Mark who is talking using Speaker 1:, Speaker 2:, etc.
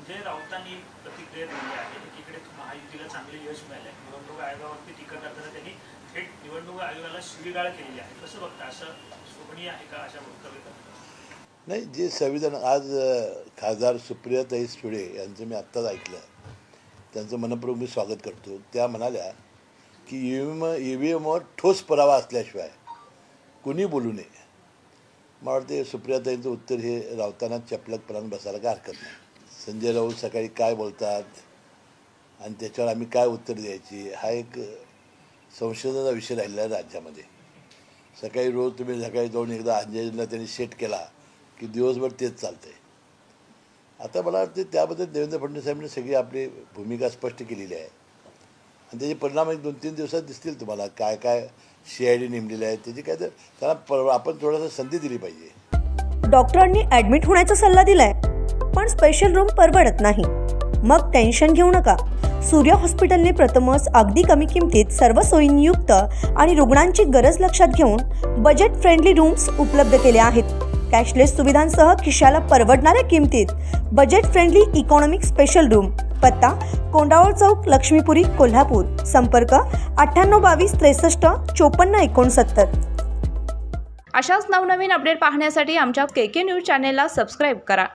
Speaker 1: जे राऊतांनी प्रतिक्रिया दिली आहे, एकीकडे महायुतीला चांगले यश मिळाले, निवडणूक आयोगावरती टीका करताना त्यांनी थेट निवडणूक आयोगाला शिवीगाळ केलेली आहे. कसं बघता, असं शोभनीय आहे का अशा वक्तव्य करणं?
Speaker 2: नाही, जे संविधान आज खासदार सुप्रियाताई सुळे यांचं मी आत्ताच ऐकलं, त्यांचं मनपूर्वक मी स्वागत करतो. त्या म्हणाल्या की EVMवर ठोस पुरावा असल्याशिवाय कुणी बोलू नये. मला वाटते सुप्रियाताईंचं उत्तर हे राऊतांना चपलकपणाने बसायला काय हरकत नाही. संजय राऊत सकाळी काय बोलतात आणि त्याच्यावर आम्ही काय उत्तर द्यायची, हा एक संशोधनाचा विषय राहिलेला आहे राज्यामध्ये. सकाळी रोज तुम्ही सकाळी जाऊन एकदा अंजलीला त्यांनी सेट केला की दिवसभर तेच चालतंय. आता मला वाटते त्याबद्दल देवेंद्र फडणवीस साहेबांनी सगळी आपली भूमिका स्पष्ट केलेली आहे आणि त्याचे परिणाम 1-2-3 दिवसात दिसतील तुम्हाला. काय काय CID नेमलेले आहे त्याची काय, तर त्याला आपण थोडासा संधी दिली पाहिजे.
Speaker 3: डॉक्टरांनी ॲडमिट होण्याचा सल्ला दिलाय, पण स्पेशल रूम परवडत नाही. मग टेन्शन घेऊ नका. सूर्य हॉस्पिटलने प्रथमच अगदी कमी किमतीत सर्व सोयींयुक्त आणि रुग्णांची गरज लक्षात घेऊन बजेट फ्रेंडली रूम्स उपलब्ध केले आहेत. कॅशलेस सुविधांसह खिशाला परवडणाऱ्या किमतीत budget friendly economic special room. पत्ता कोंडावळ चौक, लक्ष्मीपुरी, कोल्हापूर. संपर्क 9822 63 54 69.
Speaker 4: अशाच नवनवीन अपडेट पाहण्यासाठी आमच्या KK न्यूज चॅनेलला सबस्क्राईब करा.